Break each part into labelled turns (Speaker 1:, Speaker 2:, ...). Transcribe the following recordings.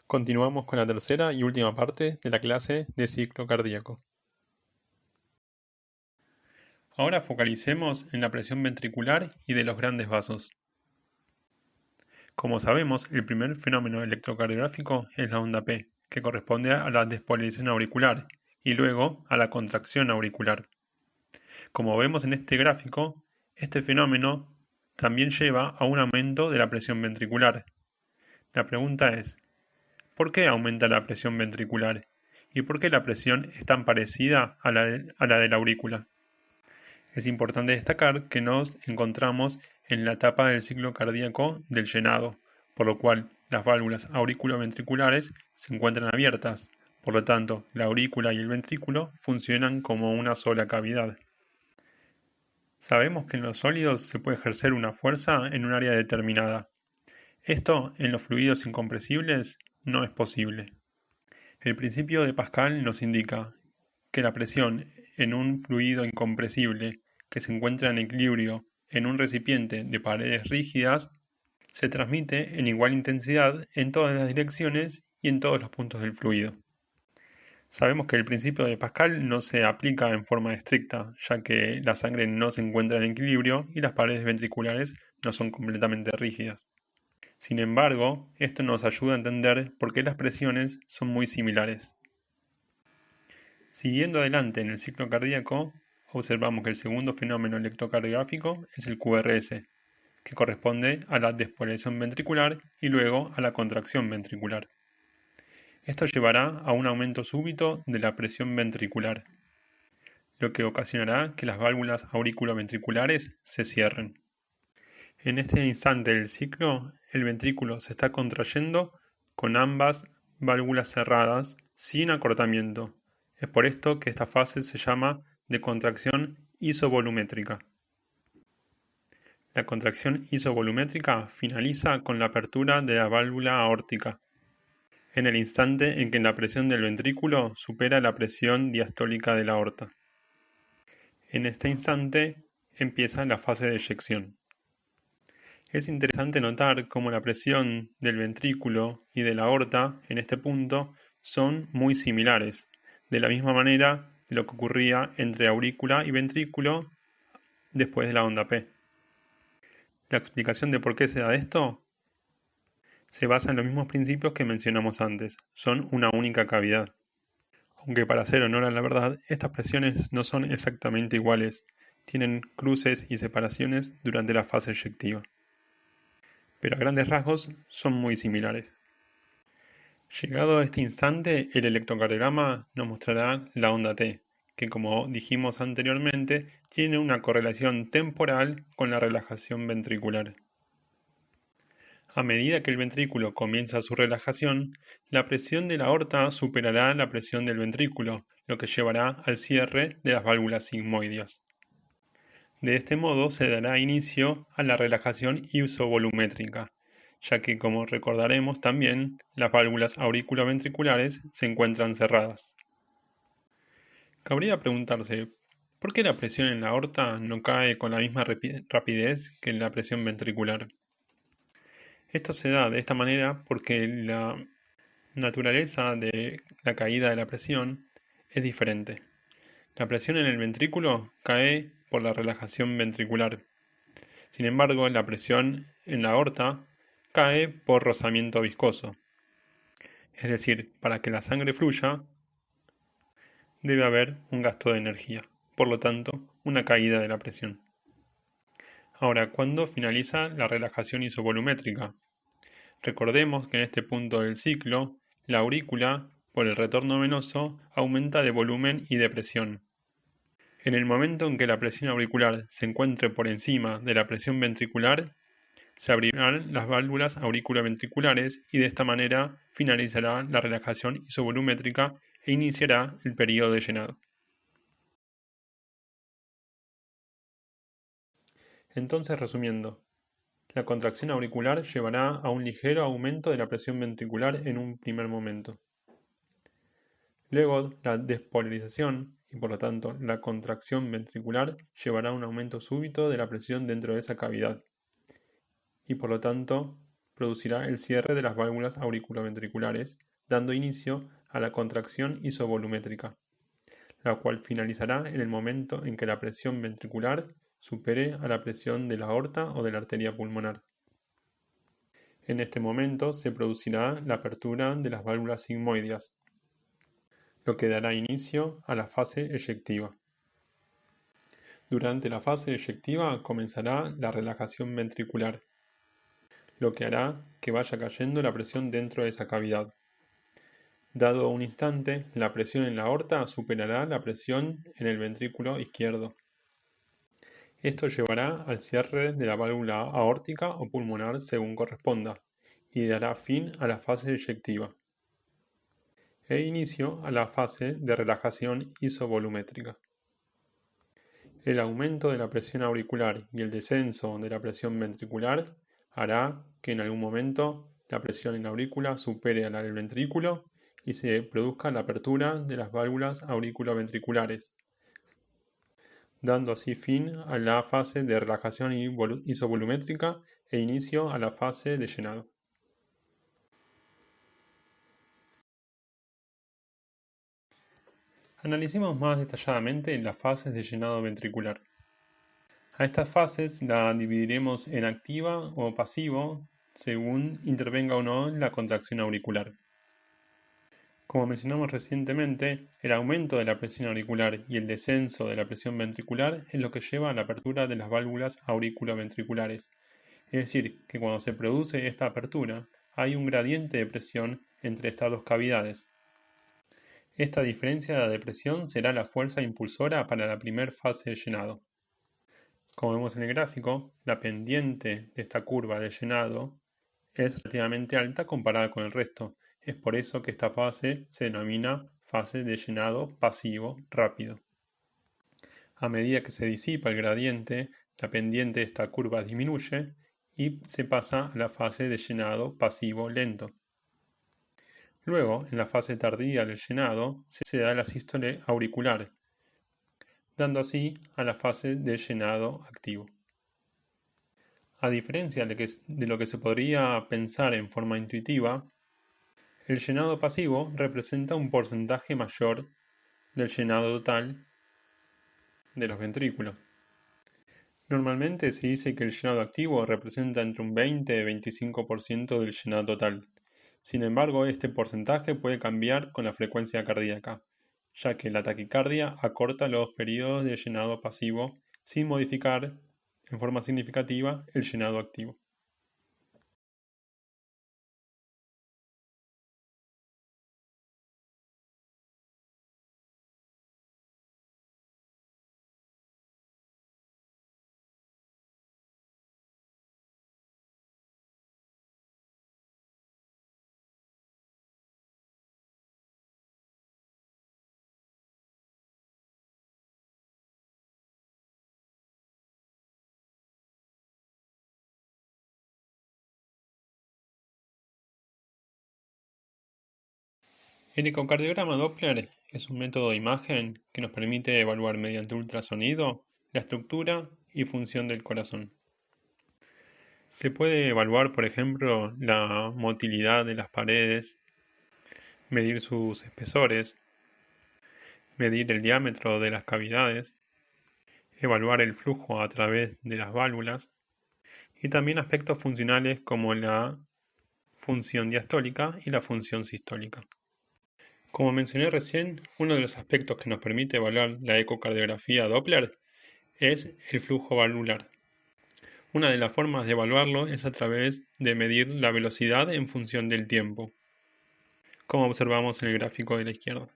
Speaker 1: Continuamos con la tercera y última parte de la clase de ciclo cardíaco. Ahora focalicemos en la presión ventricular y de los grandes vasos. Como sabemos, el primer fenómeno electrocardiográfico es la onda P, que corresponde a la despolarización auricular, y luego a la contracción auricular. Como vemos en este gráfico, este fenómeno también lleva a un aumento de la presión ventricular. La pregunta es, ¿por qué aumenta la presión ventricular? ¿Y por qué la presión es tan parecida a la de la aurícula? Es importante destacar que nos encontramos en la etapa del ciclo cardíaco del llenado, por lo cual las válvulas auriculoventriculares se encuentran abiertas. Por lo tanto, la aurícula y el ventrículo funcionan como una sola cavidad. Sabemos que en los sólidos se puede ejercer una fuerza en un área determinada. Esto en los fluidos incompresibles no es posible. El principio de Pascal nos indica que la presión en un fluido incompresible que se encuentra en equilibrio en un recipiente de paredes rígidas se transmite en igual intensidad en todas las direcciones y en todos los puntos del fluido. Sabemos que el principio de Pascal no se aplica en forma estricta, ya que la sangre no se encuentra en equilibrio y las paredes ventriculares no son completamente rígidas. Sin embargo, esto nos ayuda a entender por qué las presiones son muy similares. Siguiendo adelante en el ciclo cardíaco, observamos que el segundo fenómeno electrocardiográfico es el QRS, que corresponde a la despolarización ventricular y luego a la contracción ventricular. Esto llevará a un aumento súbito de la presión ventricular, lo que ocasionará que las válvulas auriculoventriculares se cierren. En este instante del ciclo, el ventrículo se está contrayendo con ambas válvulas cerradas sin acortamiento. Es por esto que esta fase se llama de contracción isovolumétrica. La contracción isovolumétrica finaliza con la apertura de la válvula aórtica, en el instante en que la presión del ventrículo supera la presión diastólica de la aorta. En este instante empieza la fase de eyección. Es interesante notar cómo la presión del ventrículo y de la aorta en este punto son muy similares, de la misma manera de lo que ocurría entre aurícula y ventrículo después de la onda P. La explicación de por qué se da esto se basa en los mismos principios que mencionamos antes, son una única cavidad. Aunque para hacer honor a la verdad, estas presiones no son exactamente iguales, tienen cruces y separaciones durante la fase eyectiva. Pero a grandes rasgos son muy similares. Llegado a este instante, el electrocardiograma nos mostrará la onda T, que como dijimos anteriormente, tiene una correlación temporal con la relajación ventricular. A medida que el ventrículo comienza su relajación, la presión de la aorta superará la presión del ventrículo, lo que llevará al cierre de las válvulas sigmoideas. De este modo se dará inicio a la relajación isovolumétrica, ya que, como recordaremos también, las válvulas auriculoventriculares se encuentran cerradas. Cabría preguntarse, ¿por qué la presión en la aorta no cae con la misma rapidez que en la presión ventricular? Esto se da de esta manera porque la naturaleza de la caída de la presión es diferente. La presión en el ventrículo cae por la relajación ventricular. Sin embargo, la presión en la aorta cae por rozamiento viscoso. Es decir, para que la sangre fluya, debe haber un gasto de energía, por lo tanto, una caída de la presión. Ahora, ¿cuándo finaliza la relajación isovolumétrica? Recordemos que en este punto del ciclo, la aurícula, por el retorno venoso, aumenta de volumen y de presión. En el momento en que la presión auricular se encuentre por encima de la presión ventricular, se abrirán las válvulas auriculoventriculares y de esta manera finalizará la relajación isovolumétrica e iniciará el periodo de llenado. Entonces, resumiendo, la contracción auricular llevará a un ligero aumento de la presión ventricular en un primer momento. Luego, la despolarización y por lo tanto la contracción ventricular llevará a un aumento súbito de la presión dentro de esa cavidad y por lo tanto producirá el cierre de las válvulas auriculoventriculares, dando inicio a la contracción isovolumétrica, la cual finalizará en el momento en que la presión ventricular supere a la presión de la aorta o de la arteria pulmonar. En este momento se producirá la apertura de las válvulas sigmoideas, lo que dará inicio a la fase eyectiva. Durante la fase eyectiva comenzará la relajación ventricular, lo que hará que vaya cayendo la presión dentro de esa cavidad. Dado un instante, la presión en la aorta superará la presión en el ventrículo izquierdo. Esto llevará al cierre de la válvula aórtica o pulmonar según corresponda, y dará fin a la fase eyectiva, e inicio a la fase de relajación isovolumétrica. El aumento de la presión auricular y el descenso de la presión ventricular hará que en algún momento la presión en la aurícula supere a la del ventrículo y se produzca la apertura de las válvulas auriculoventriculares, dando así fin a la fase de relajación isovolumétrica e inicio a la fase de llenado. Analicemos más detalladamente las fases de llenado ventricular. A estas fases las dividiremos en activa o pasivo según intervenga o no la contracción auricular. Como mencionamos recientemente, el aumento de la presión auricular y el descenso de la presión ventricular es lo que lleva a la apertura de las válvulas auriculoventriculares. Es decir, que cuando se produce esta apertura, hay un gradiente de presión entre estas dos cavidades. Esta diferencia de presión será la fuerza impulsora para la primera fase de llenado. Como vemos en el gráfico, la pendiente de esta curva de llenado es relativamente alta comparada con el resto. Es por eso que esta fase se denomina fase de llenado pasivo rápido. A medida que se disipa el gradiente, la pendiente de esta curva disminuye y se pasa a la fase de llenado pasivo lento. Luego, en la fase tardía del llenado, se da la sístole auricular, dando así a la fase de llenado activo. A diferencia de lo que se podría pensar en forma intuitiva, el llenado pasivo representa un porcentaje mayor del llenado total de los ventrículos. Normalmente se dice que el llenado activo representa entre un 20 y 25% del llenado total. Sin embargo, este porcentaje puede cambiar con la frecuencia cardíaca, ya que la taquicardia acorta los periodos de llenado pasivo sin modificar en forma significativa el llenado activo. El ecocardiograma Doppler es un método de imagen que nos permite evaluar mediante ultrasonido la estructura y función del corazón. Se puede evaluar, por ejemplo, la motilidad de las paredes, medir sus espesores, medir el diámetro de las cavidades, evaluar el flujo a través de las válvulas y también aspectos funcionales como la función diastólica y la función sistólica. Como mencioné recién, uno de los aspectos que nos permite evaluar la ecocardiografía Doppler es el flujo valvular. Una de las formas de evaluarlo es a través de medir la velocidad en función del tiempo, como observamos en el gráfico de la izquierda.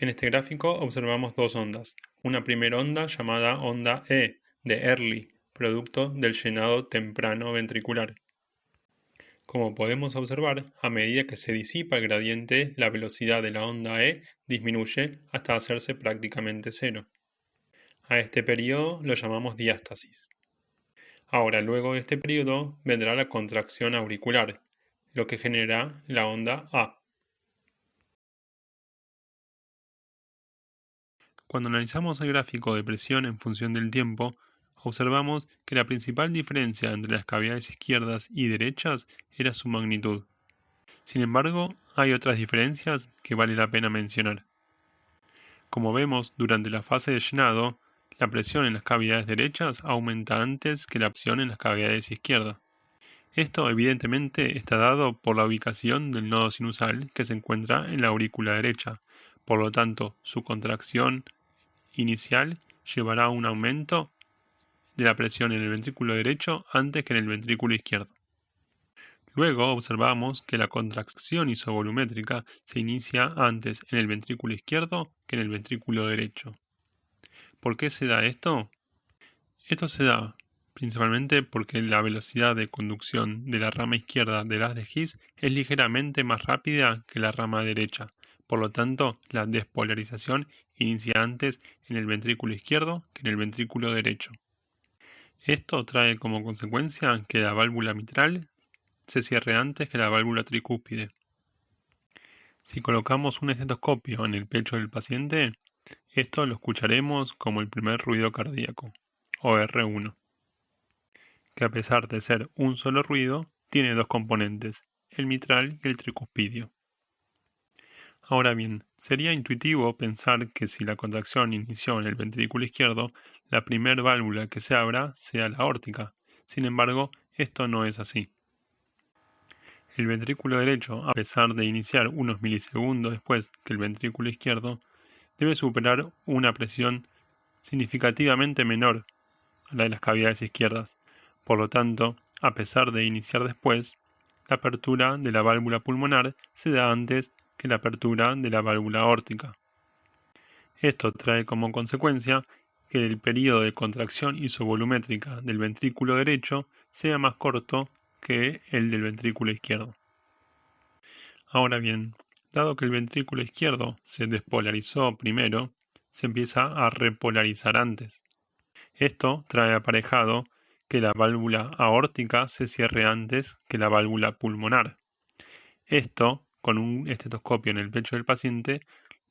Speaker 1: En este gráfico observamos dos ondas. Una primera onda llamada onda E, de Early, producto del llenado temprano ventricular. Como podemos observar, a medida que se disipa el gradiente, la velocidad de la onda E disminuye hasta hacerse prácticamente cero. A este periodo lo llamamos diástasis. Ahora, luego de este periodo, vendrá la contracción auricular, lo que genera la onda A. Cuando analizamos el gráfico de presión en función del tiempo, observamos que la principal diferencia entre las cavidades izquierdas y derechas era su magnitud. Sin embargo, hay otras diferencias que vale la pena mencionar. Como vemos, durante la fase de llenado, la presión en las cavidades derechas aumenta antes que la presión en las cavidades izquierdas. Esto evidentemente está dado por la ubicación del nodo sinusal que se encuentra en la aurícula derecha. Por lo tanto, su contracción inicial llevará a un aumento de la presión en el ventrículo derecho antes que en el ventrículo izquierdo. Luego observamos que la contracción isovolumétrica se inicia antes en el ventrículo izquierdo que en el ventrículo derecho. ¿Por qué se da esto? Esto se da principalmente porque la velocidad de conducción de la rama izquierda del haz de Higgs es ligeramente más rápida que la rama derecha. Por lo tanto, la despolarización inicia antes en el ventrículo izquierdo que en el ventrículo derecho. Esto trae como consecuencia que la válvula mitral se cierre antes que la válvula tricúspide. Si colocamos un estetoscopio en el pecho del paciente, esto lo escucharemos como el primer ruido cardíaco, o R1, que a pesar de ser un solo ruido, tiene dos componentes, el mitral y el tricuspidio. Ahora bien, sería intuitivo pensar que si la contracción inició en el ventrículo izquierdo, la primer válvula que se abra sea la aórtica. Sin embargo, esto no es así. El ventrículo derecho, a pesar de iniciar unos milisegundos después que el ventrículo izquierdo, debe superar una presión significativamente menor a la de las cavidades izquierdas. Por lo tanto, a pesar de iniciar después, la apertura de la válvula pulmonar se da antes que la apertura de la válvula aórtica. Esto trae como consecuencia que el periodo de contracción isovolumétrica del ventrículo derecho sea más corto que el del ventrículo izquierdo. Ahora bien, dado que el ventrículo izquierdo se despolarizó primero, se empieza a repolarizar antes. Esto trae aparejado que la válvula aórtica se cierre antes que la válvula pulmonar. Esto, con un estetoscopio en el pecho del paciente,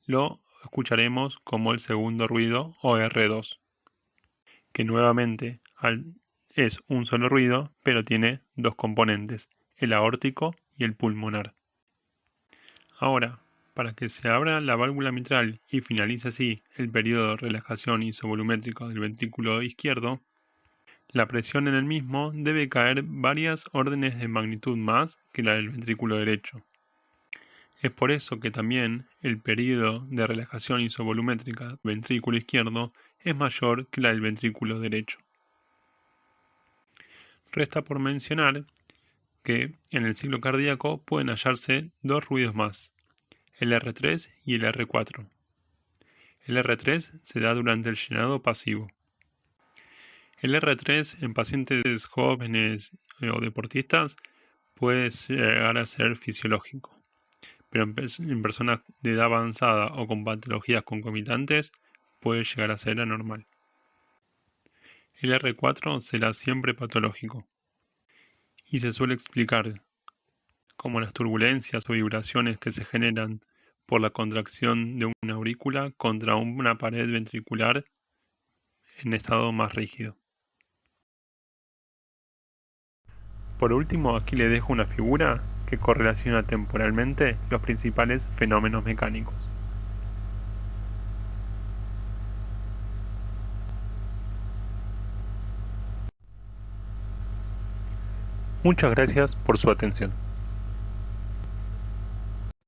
Speaker 1: lo escucharemos como el segundo ruido o R2, que nuevamente es un solo ruido, pero tiene dos componentes, el aórtico y el pulmonar. Ahora, para que se abra la válvula mitral y finalice así el periodo de relajación isovolumétrico del ventrículo izquierdo, la presión en el mismo debe caer varias órdenes de magnitud más que la del ventrículo derecho. Es por eso que también el periodo de relajación isovolumétrica del ventrículo izquierdo es mayor que la del ventrículo derecho. Resta por mencionar que en el ciclo cardíaco pueden hallarse dos ruidos más, el R3 y el R4. El R3 se da durante el llenado pasivo. El R3 en pacientes jóvenes o deportistas puede llegar a ser fisiológico, pero en personas de edad avanzada o con patologías concomitantes puede llegar a ser anormal. El R4 será siempre patológico y se suele explicar como las turbulencias o vibraciones que se generan por la contracción de una aurícula contra una pared ventricular en estado más rígido. Por último, aquí le dejo una figura que correlaciona temporalmente los principales fenómenos mecánicos. Muchas gracias por su atención.